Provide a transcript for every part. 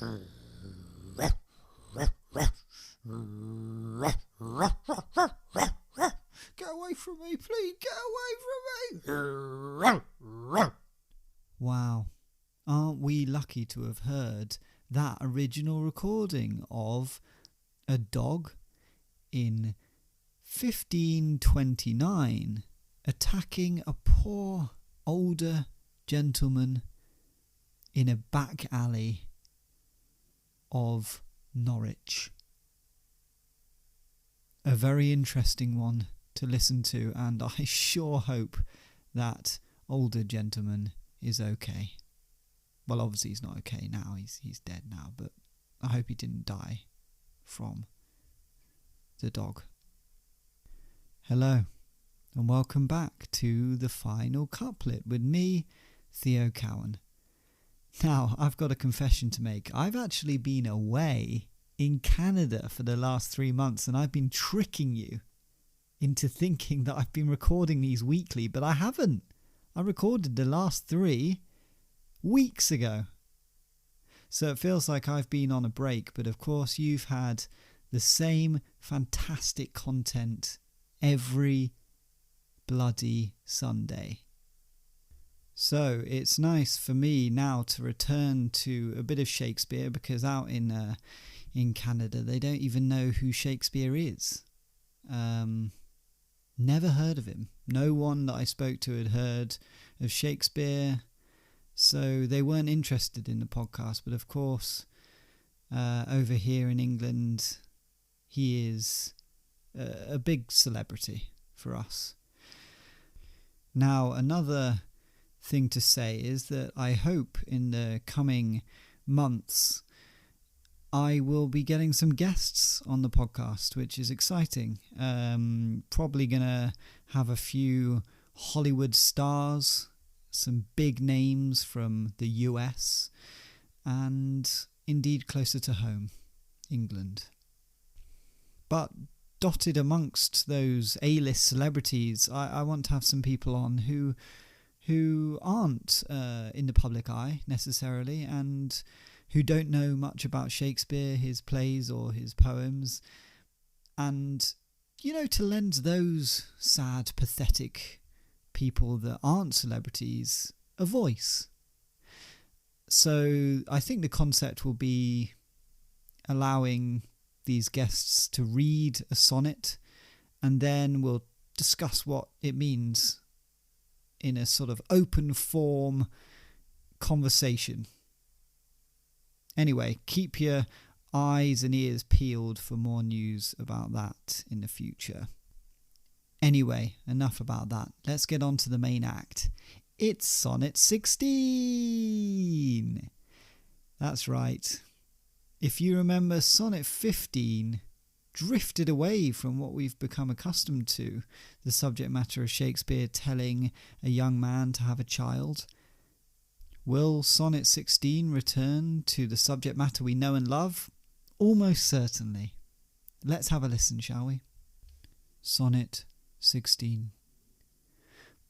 Get away from me, please, get away from me! Wow, aren't we lucky to have heard that original recording of a dog in 1529 attacking a poor older gentleman in a back alley of Norwich. A very interesting one to listen to, and I sure hope that older gentleman is okay. Well, obviously he's not okay now, he's dead now, but I hope he didn't die from the dog. Hello, and welcome back to the final couplet with me, Theo Cowan. Now, I've got a confession to make. I've actually been away in Canada for the last 3 months, and I've been tricking you into thinking that I've been recording these weekly, but I haven't. I recorded the last 3 weeks ago. So it feels like I've been on a break, but of course you've had the same fantastic content every bloody Sunday. So it's nice for me now to return to a bit of Shakespeare, because out in Canada they don't even know who Shakespeare is. Never heard of him. No one that I spoke to had heard of Shakespeare, so they weren't interested in the podcast. But of course, over here in England, he is a big celebrity for us. Now, another thing to say is that I hope in the coming months I will be getting some guests on the podcast, which is exciting. Probably gonna have a few Hollywood stars, some big names from the US, and indeed closer to home, England. But dotted amongst those A-list celebrities, I want to have some people on who aren't in the public eye necessarily, and who don't know much about Shakespeare, his plays or his poems, and, to lend those sad, pathetic people that aren't celebrities a voice. So I think the concept will be allowing these guests to read a sonnet, and then we'll discuss what it means in a sort of open form conversation. Anyway, keep your eyes and ears peeled for more news about that in the future. Anyway, enough about that. Let's get on to the main act. It's Sonnet 16! That's right. If you remember, Sonnet 15 drifted away from what we've become accustomed to, the subject matter of Shakespeare telling a young man to have a child. Will Sonnet 16 return to the subject matter we know and love? Almost certainly. Let's have a listen, shall we? Sonnet 16.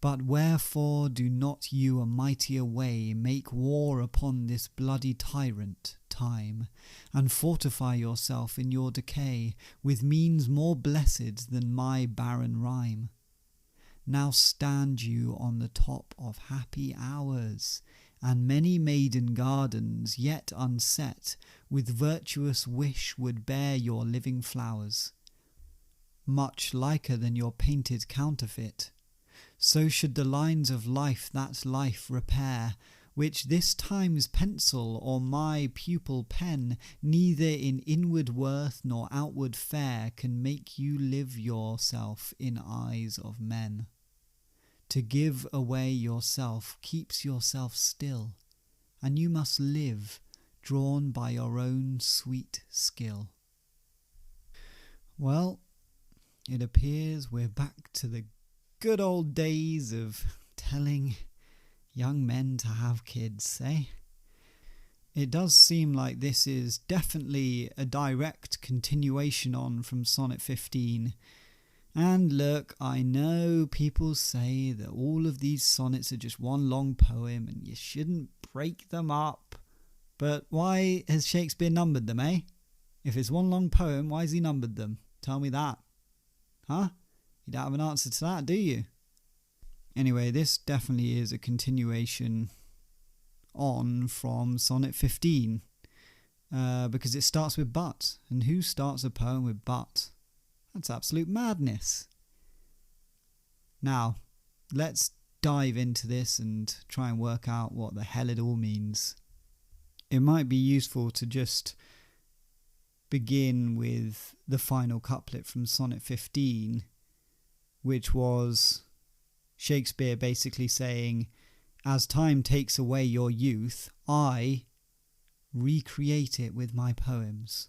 But wherefore do not you a mightier way make war upon this bloody tyrant, time, and fortify yourself in your decay with means more blessed than my barren rhyme? Now stand you on the top of happy hours, and many maiden gardens yet unset with virtuous wish would bear your living flowers, much liker than your painted counterfeit. So should the lines of life that life repair, which this time's pencil or my pupil pen neither in inward worth nor outward fair can make you live yourself in eyes of men. To give away yourself keeps yourself still, and you must live, drawn by your own sweet skill. Well, it appears we're back to the good old days of telling young men to have kids, eh? It does seem like this is definitely a direct continuation on from Sonnet 15. And look, I know people say that all of these sonnets are just one long poem and you shouldn't break them up. But why has Shakespeare numbered them, eh? If it's one long poem, why has he numbered them? Tell me that. Huh? You don't have an answer to that, do you? Anyway, this definitely is a continuation on from Sonnet 15, because it starts with but. And who starts a poem with but? That's absolute madness. Now, let's dive into this and try and work out what the hell it all means. It might be useful to just begin with the final couplet from Sonnet 15, which was Shakespeare basically saying, as time takes away your youth, I recreate it with my poems,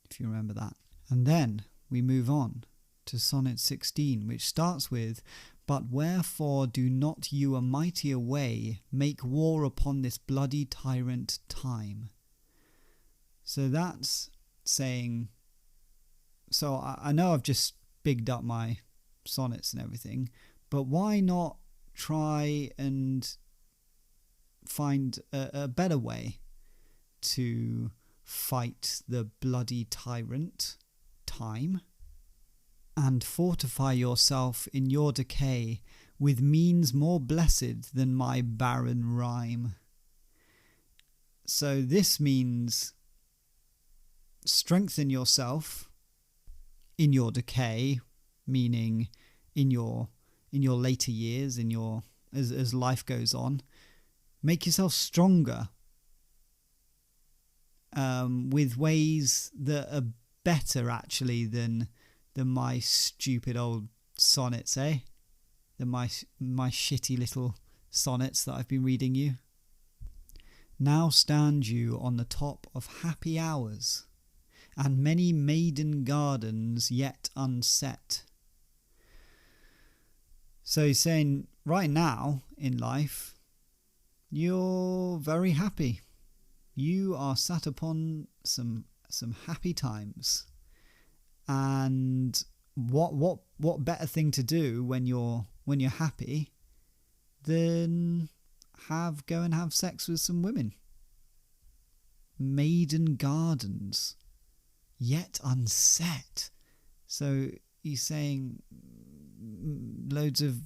if you remember that. And then we move on to Sonnet 16, which starts with, but wherefore do not you a mightier way make war upon this bloody tyrant time? So that's saying, so I know I've just bigged up my sonnets and everything, but why not try and find a better way to fight the bloody tyrant, time, and fortify yourself in your decay with means more blessed than my barren rhyme. So this means strengthen yourself in your decay, meaning in your later years, in your as life goes on. Make yourself stronger with ways that are better actually than my stupid old sonnets, eh? Than my shitty little sonnets that I've been reading you. Now stand you on the top of happy hours, and many maiden gardens yet unset. So he's saying right now in life, you're very happy. You are sat upon some happy times. And what better thing to do when you're happy than go and have sex with some women? Maiden gardens yet unset. So he's saying loads of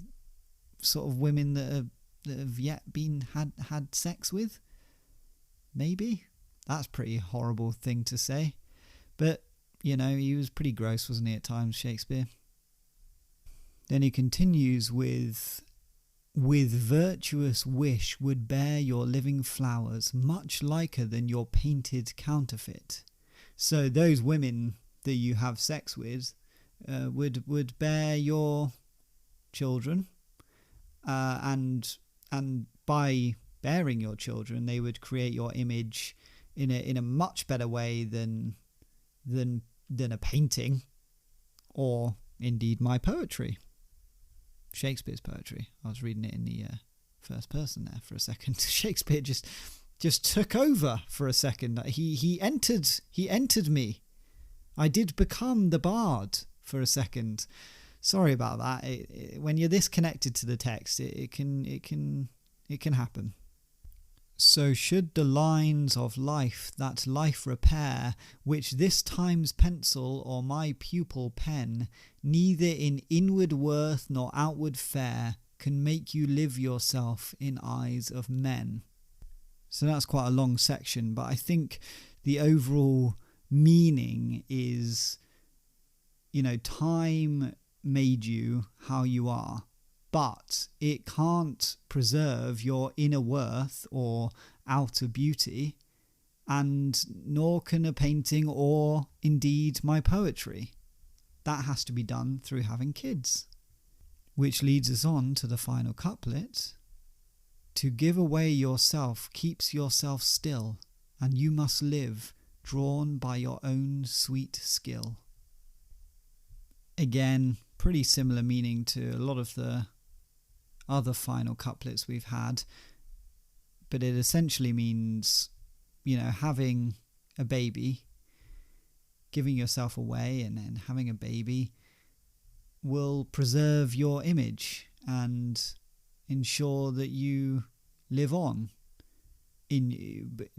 sort of women that have yet been had sex with. Maybe that's a pretty horrible thing to say, but you know, he was pretty gross, wasn't he, at times, Shakespeare? Then he continues with virtuous wish would bear your living flowers, much liker than your painted counterfeit. So those women that you have sex with would bear your children, and by bearing your children, they would create your image in a much better way than a painting, or indeed my poetry, Shakespeare's poetry. I was reading it in the first person there for a second. Shakespeare just took over for a second. He entered me. I did become the bard for a second. Sorry about that. When you're this connected to the text, it can happen. So should the lines of life that life repair, which this time's pencil or my pupil pen, neither in inward worth nor outward fair, can make you live yourself in eyes of men. So that's quite a long section, but I think the overall meaning is, time made you how you are, but it can't preserve your inner worth or outer beauty, and nor can a painting or indeed my poetry. That has to be done through having kids. Which leads us on to the final couplet. To give away yourself keeps yourself still, and you must live, drawn by your own sweet skill. Again, pretty similar meaning to a lot of the other final couplets we've had, but it essentially means, having a baby, giving yourself away and having a baby will preserve your image and ensure that you live on.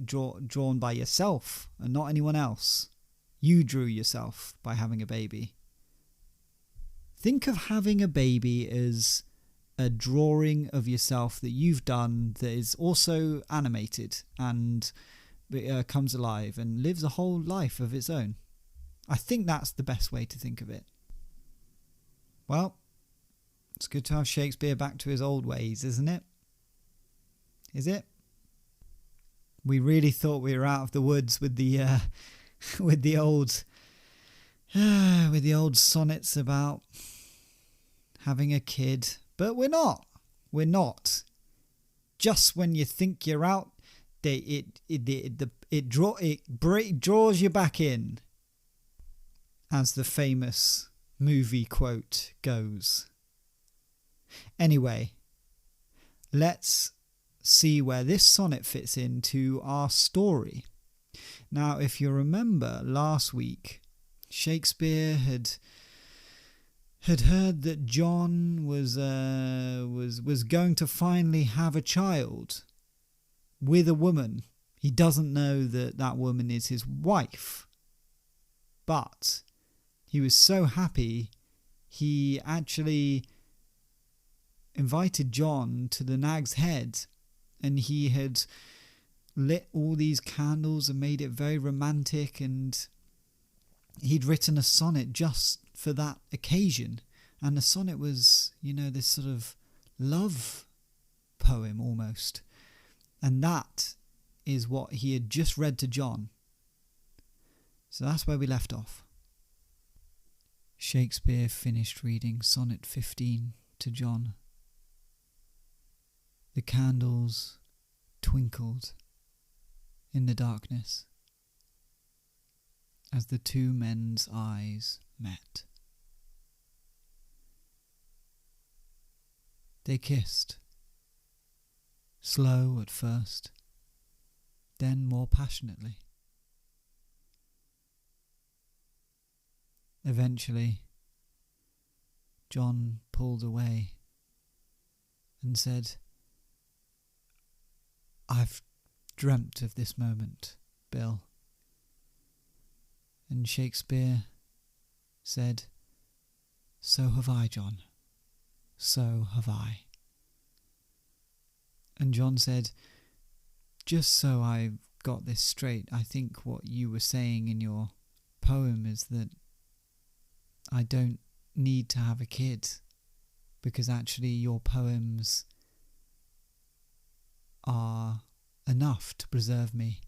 drawn by yourself and not anyone else. You drew yourself by having a baby. Think of having a baby as a drawing of yourself that you've done that is also animated and comes alive and lives a whole life of its own. I think that's the best way to think of it. Well, it's good to have Shakespeare back to his old ways, isn't it? Is it? We really thought we were out of the woods with the with the old sonnets about having a kid, but we're not. We're not. Just when you think you're out, it draws you back in, as the famous movie quote goes. Anyway, let's see where this sonnet fits into our story. Now, if you remember last week, Shakespeare had heard that John was going to finally have a child with a woman. He doesn't know that that woman is his wife, but he was so happy he actually invited John to the Nag's Head, and he had lit all these candles and made it very romantic, and he'd written a sonnet just for that occasion. And the sonnet was, this sort of love poem almost. And that is what he had just read to John. So that's where we left off. Shakespeare finished reading Sonnet 15 to John. The candles twinkled in the darkness as the two men's eyes met. They kissed, slow at first, then more passionately. Eventually, John pulled away and said, "I've dreamt of this moment, Bill." And Shakespeare said, "So have I, John. So have I." And John said, "Just so I've got this straight, I think what you were saying in your poem is that I don't need to have a kid, because actually your poems are enough to preserve me.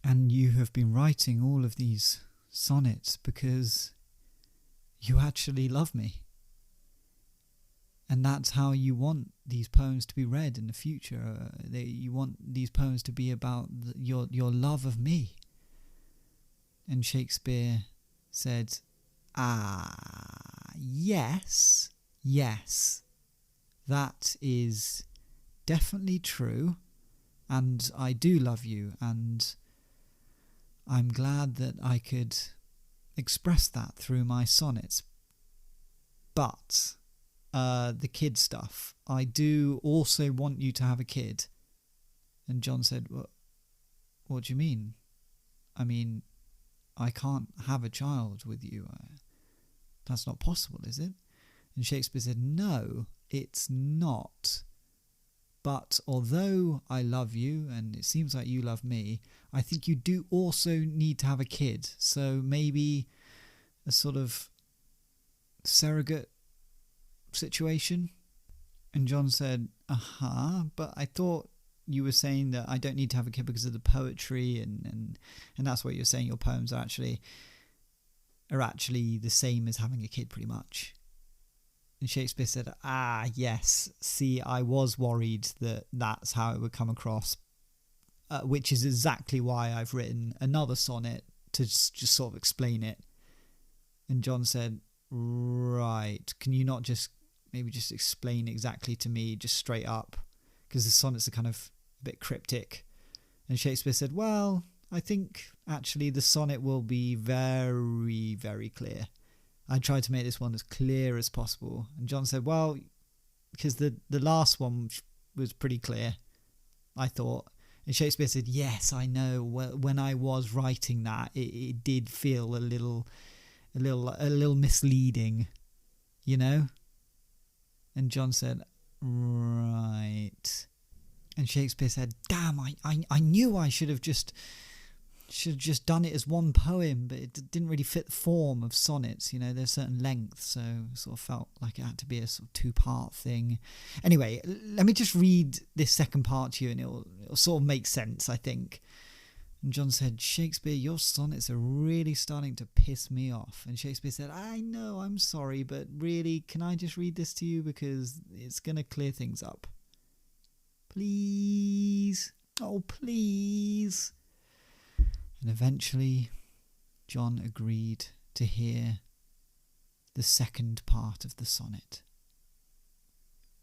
And you have been writing all of these sonnets because you actually love me. And that's how you want these poems to be read in the future. You want these poems to be about your love of me." And Shakespeare said, yes, that is definitely true, and I do love you, and I'm glad that I could express that through my sonnets. But the kid stuff, I do also want you to have a kid. And John said, what do you mean? I mean, I can't have a child with you. That's not possible, is it? And Shakespeare said, "No, it's not. But although I love you, and it seems like you love me, I think you do also need to have a kid. So maybe a sort of surrogate situation." And John said, but I thought you were saying that I don't need to have a kid because of the poetry, and that's what you're saying. Your poems are actually the same as having a kid, pretty much. And Shakespeare said, yes, see, I was worried that that's how it would come across, which is exactly why I've written another sonnet to just sort of explain it. And John said, right, can you not maybe just explain exactly to me, just straight up? Because the sonnets are kind of a bit cryptic. And Shakespeare said, well, I think actually the sonnet will be very, very clear. I tried to make this one as clear as possible. And John said, well, because the last one was pretty clear, I thought. And Shakespeare said, yes, I know. When I was writing that, it did feel a little misleading, you know? And John said, right. And Shakespeare said, damn, I knew I should have just done it as one poem, but it didn't really fit the form of sonnets. You know, there's certain lengths, so it sort of felt like it had to be a sort of two-part thing. Anyway, let me just read this second part to you, and it'll sort of make sense, I think. And John said, Shakespeare, your sonnets are really starting to piss me off. And Shakespeare said, I know, I'm sorry, but really, can I just read this to you, because it's going to clear things up? Please. Oh, please. And eventually, John agreed to hear the second part of the sonnet.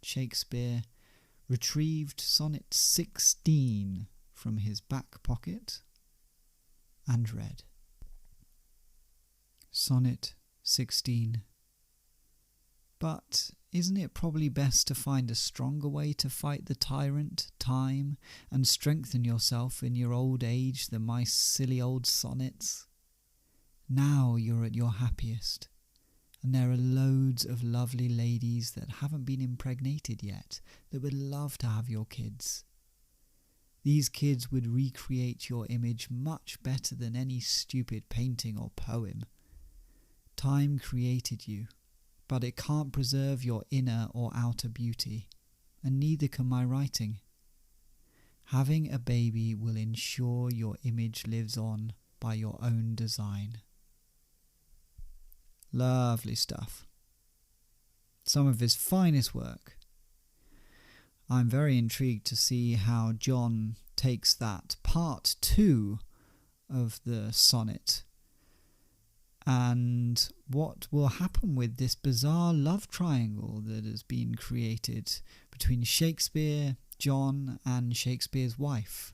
Shakespeare retrieved Sonnet 16 from his back pocket and read. Sonnet 16. But isn't it probably best to find a stronger way to fight the tyrant, time, and strengthen yourself in your old age than my silly old sonnets? Now you're at your happiest, and there are loads of lovely ladies that haven't been impregnated yet that would love to have your kids. These kids would recreate your image much better than any stupid painting or poem. Time created you, but it can't preserve your inner or outer beauty, and neither can my writing. Having a baby will ensure your image lives on by your own design. Lovely stuff. Some of his finest work. I'm very intrigued to see how John takes that part 2 of the sonnet and what will happen with this bizarre love triangle that has been created between Shakespeare, John, and Shakespeare's wife.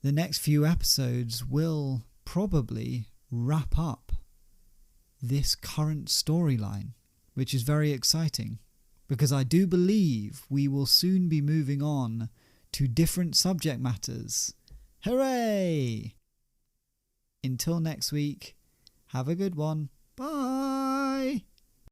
The next few episodes will probably wrap up this current storyline, which is very exciting, because I do believe we will soon be moving on to different subject matters. Hooray! Until next week, have a good one. Bye!